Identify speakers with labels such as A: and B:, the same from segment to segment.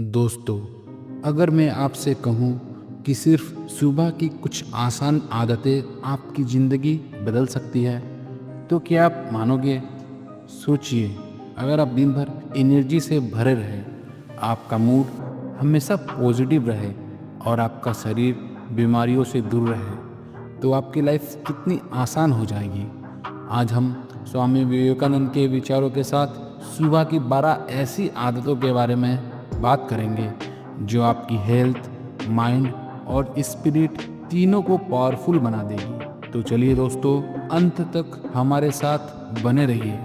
A: दोस्तों, अगर मैं आपसे कहूँ कि सिर्फ सुबह की कुछ आसान आदतें आपकी ज़िंदगी बदल सकती है, तो क्या आप मानोगे? सोचिए, अगर आप दिन भर एनर्जी से भरे रहें, आपका मूड हमेशा पॉजिटिव रहे और आपका शरीर बीमारियों से दूर रहे, तो आपकी लाइफ कितनी आसान हो जाएगी। आज हम स्वामी विवेकानंद के विचारों के साथ सुबह की 12 ऐसी आदतों के बारे में बात करेंगे जो आपकी हेल्थ, माइंड और स्पिरिट तीनों को पावरफुल बना देगी। तो चलिए दोस्तों, अंत तक हमारे साथ बने रहिए,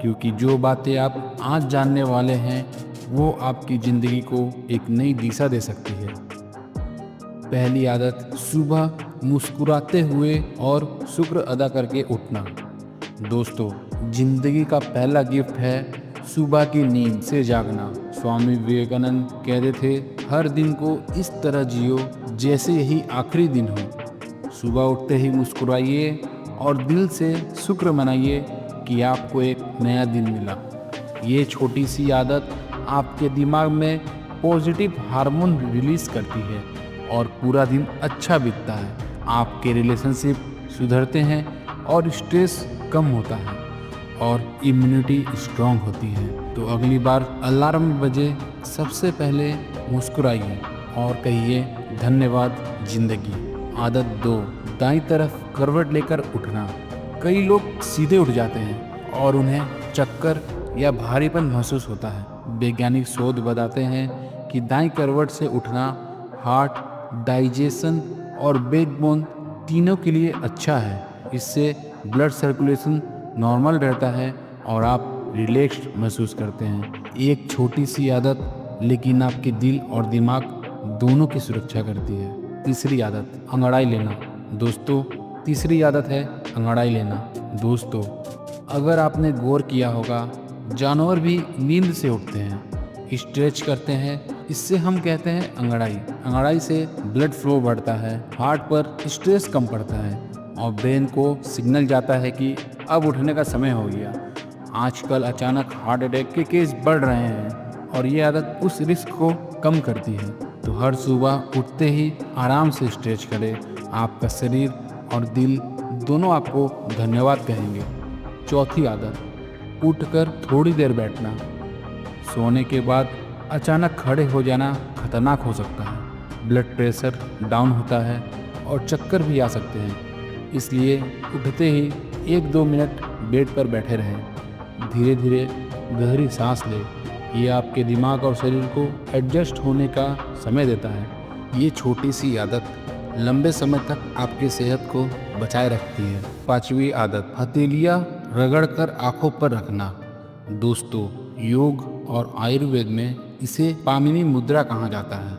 A: क्योंकि जो बातें आप आज जानने वाले हैं वो आपकी ज़िंदगी को एक नई दिशा दे सकती है। पहली आदत, सुबह मुस्कुराते हुए और शुक्र अदा करके उठना। दोस्तों, जिंदगी का पहला गिफ्ट है सुबह की नींद से जागना। स्वामी विवेकानंद कहते थे, हर दिन को इस तरह जियो जैसे यही आखिरी दिन हो। सुबह उठते ही मुस्कुराइए और दिल से शुक्र मनाइए कि आपको एक नया दिन मिला। ये छोटी सी आदत आपके दिमाग में पॉजिटिव हार्मोन रिलीज करती है और पूरा दिन अच्छा बीतता है। आपके रिलेशनशिप सुधरते हैं और स्ट्रेस कम होता है और इम्यूनिटी स्ट्रांग होती है। तो अगली बार अलार्म बजे सबसे पहले मुस्कुराइए और कहिए, धन्यवाद जिंदगी। आदत 2, दाईं तरफ करवट लेकर उठना। कई लोग सीधे उठ जाते हैं और उन्हें चक्कर या भारीपन महसूस होता है। वैज्ञानिक शोध बताते हैं कि दाईं करवट से उठना हार्ट, डाइजेशन और बैकबोन तीनों के लिए अच्छा है। इससे ब्लड सर्कुलेशन नॉर्मल रहता है और आप रिलैक्स्ड महसूस करते हैं। एक छोटी सी आदत लेकिन आपके दिल और दिमाग दोनों की सुरक्षा करती है। तीसरी आदत, अंगड़ाई लेना। दोस्तों, तीसरी आदत है अंगड़ाई लेना। दोस्तों, अगर आपने गौर किया होगा, जानवर भी नींद से उठते हैं, स्ट्रेच करते हैं। इससे हम कहते हैं अंगड़ाई। अंगड़ाई से ब्लड फ्लो बढ़ता है, हार्ट पर स्ट्रेस कम पड़ता है और ब्रेन को सिग्नल जाता है कि अब उठने का समय हो गया। आजकल अचानक हार्ट अटैक के केस बढ़ रहे हैं और ये आदत उस रिस्क को कम करती है। तो हर सुबह उठते ही आराम से स्ट्रेच करें। आपका शरीर और दिल दोनों आपको धन्यवाद कहेंगे। चौथी आदत, उठकर थोड़ी देर बैठना। सोने के बाद अचानक खड़े हो जाना खतरनाक हो सकता है। ब्लड प्रेशर डाउन होता है और चक्कर भी आ सकते हैं। इसलिए उठते ही 1-2 मिनट बेड पर बैठे रहें। धीरे धीरे गहरी सांस लें। ये आपके दिमाग और शरीर को एडजस्ट होने का समय देता है। ये छोटी सी आदत लंबे समय तक आपकी सेहत को बचाए रखती है। पांचवी आदत, हथेलियाँ रगड़कर आंखों पर रखना। दोस्तों, योग और आयुर्वेद में इसे पामिनी मुद्रा कहा जाता है।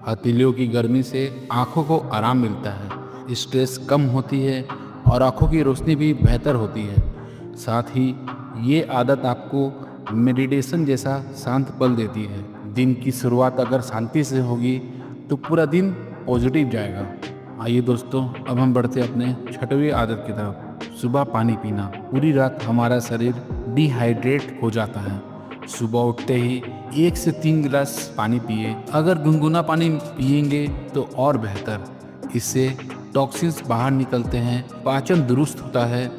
A: हथेलियों की गर्मी से आंखों को आराम मिलता है, स्ट्रेस कम होती है और आंखों की रोशनी भी बेहतर होती है। साथ ही ये आदत आपको मेडिटेशन जैसा शांत पल देती है। दिन की शुरुआत अगर शांति से होगी तो पूरा दिन पॉजिटिव जाएगा। आइए दोस्तों, अब हम बढ़ते अपने छठवीं आदत की तरफ, सुबह पानी पीना। पूरी रात हमारा शरीर डिहाइड्रेट हो जाता है। सुबह उठते ही 1 से 3 गिलास पानी पिए। अगर गुनगुना पानी पिएंगे तो और बेहतर। इससे टॉक्सिन्स बाहर निकलते हैं, पाचन दुरुस्त होता है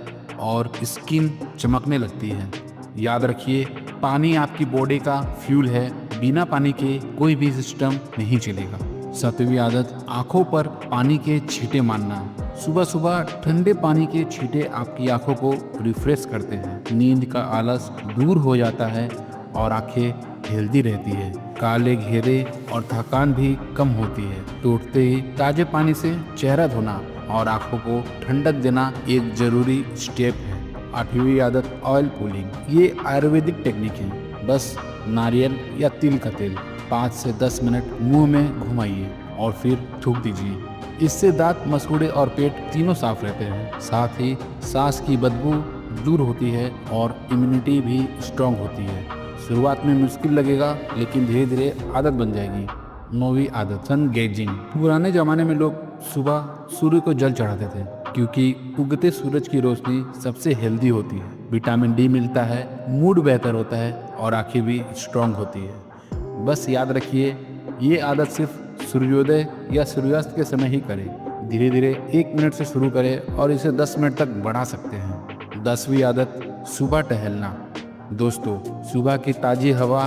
A: और स्किन चमकने लगती है। याद रखिए, पानी आपकी बॉडी का फ्यूल है। बिना पानी के कोई भी सिस्टम नहीं चलेगा। 7वीं आदत, आंखों पर पानी के छींटे मारना। सुबह सुबह ठंडे पानी के छींटे आपकी आंखों को रिफ्रेश करते हैं। नींद का आलस दूर हो जाता है और आंखें हेल्दी रहती है। काले घेरे और थकान भी कम होती है। तो उठते ही ताजे पानी से चेहरा धोना और आंखों को ठंडक देना एक जरूरी स्टेप है। 8वीं आदत, ऑयल पुलिंग। ये आयुर्वेदिक टेक्निक है। बस नारियल या तिल का तेल 5 से 10 मिनट मुंह में घुमाइए और फिर थूक दीजिए। इससे दांत, मसूड़े और पेट तीनों साफ रहते हैं। साथ ही सांस की बदबू दूर होती है और इम्यूनिटी भी स्ट्रांग होती है। शुरुआत में मुश्किल लगेगा, लेकिन धीरे धीरे आदत बन जाएगी। 9वीं आदत, सन गेजिंग। पुराने जमाने में लोग सुबह सूर्य को जल चढ़ाते थे, क्योंकि उगते सूरज की रोशनी सबसे हेल्दी होती है। विटामिन डी मिलता है, मूड बेहतर होता है और आंखें भी स्ट्रांग होती है। बस याद रखिए, ये आदत सिर्फ सूर्योदय या सूर्यास्त के समय ही करें। धीरे धीरे 1 मिनट से शुरू करें और इसे 10 मिनट तक बढ़ा सकते हैं। 10वीं आदत, सुबह टहलना। दोस्तों, सुबह की ताज़ी हवा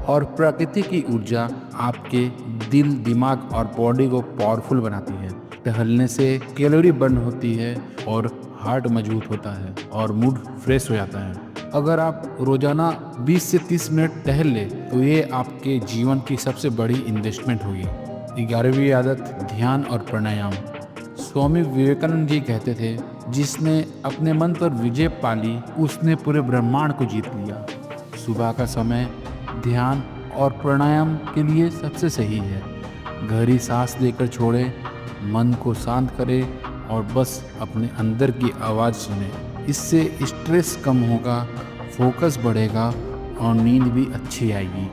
A: और प्रकृति की ऊर्जा आपके दिल, दिमाग और बॉडी को पावरफुल बनाती है। टहलने से कैलोरी बर्न होती है और हार्ट मजबूत होता है और मूड फ्रेश हो जाता है। अगर आप रोजाना 20 से 30 मिनट टहल ले तो ये आपके जीवन की सबसे बड़ी इन्वेस्टमेंट होगी। 11वीं आदत, ध्यान और प्राणायाम। स्वामी विवेकानंद जी कहते थे, जिसने अपने मन पर विजय पाली उसने पूरे ब्रह्मांड को जीत लिया। सुबह का समय ध्यान और प्राणायाम के लिए सबसे सही है। गहरी सांस लेकर छोड़ें, मन को शांत करें और बस अपने अंदर की आवाज़ सुने। इससे स्ट्रेस कम होगा, फोकस बढ़ेगा और नींद भी अच्छी आएगी।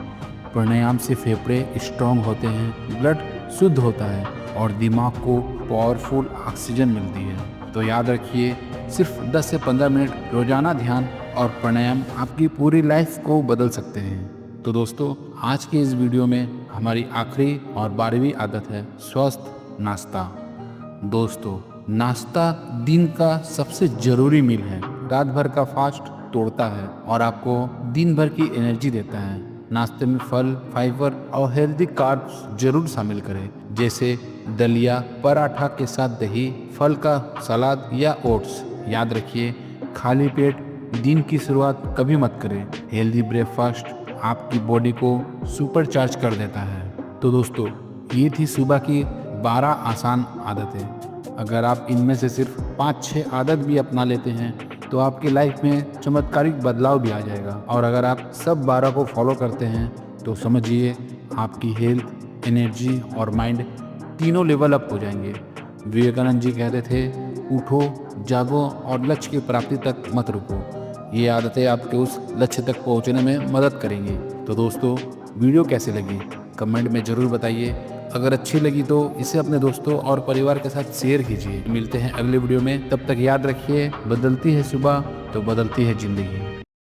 A: प्राणायाम से फेफड़े स्ट्रांग होते हैं, ब्लड शुद्ध होता है और दिमाग को पावरफुल ऑक्सीजन मिलती है। तो याद रखिए, सिर्फ 10 से 15 मिनट रोजाना ध्यान और प्राणायाम आपकी पूरी लाइफ को बदल सकते हैं। तो दोस्तों, आज के इस वीडियो में हमारी आखिरी और 12वीं आदत है स्वस्थ नाश्ता। दोस्तों, नाश्ता दिन का सबसे जरूरी मील है। रात भर का फास्ट तोड़ता है और आपको दिन भर की एनर्जी देता है। नाश्ते में फल, फाइबर और हेल्दी कार्ब्स जरूर शामिल करें, जैसे दलिया, पराठा के साथ दही, फल का सलाद या ओट्स। याद रखिए, खाली पेट दिन की शुरुआत कभी मत करें। हेल्दी ब्रेकफास्ट आपकी बॉडी को सुपर चार्ज कर देता है। तो दोस्तों, ये थी सुबह की 12 आसान आदतें। अगर आप इनमें से सिर्फ 5-6 आदत भी अपना लेते हैं तो आपकी लाइफ में चमत्कारिक बदलाव भी आ जाएगा। और अगर आप सब 12 को फॉलो करते हैं तो समझिए आपकी हेल्थ, एनर्जी और माइंड तीनों लेवल अप हो जाएंगे। विवेकानंद जी कहते थे, उठो, जागो और लक्ष्य की प्राप्ति तक मत रुको। ये आदतें आपके उस लक्ष्य तक पहुंचने में मदद करेंगी। तो दोस्तों, वीडियो कैसे लगी कमेंट में ज़रूर बताइए। अगर अच्छी लगी तो इसे अपने दोस्तों और परिवार के साथ शेयर कीजिए। मिलते हैं अगले वीडियो में, तब तक याद रखिए, बदलती है सुबह तो बदलती है ज़िंदगी।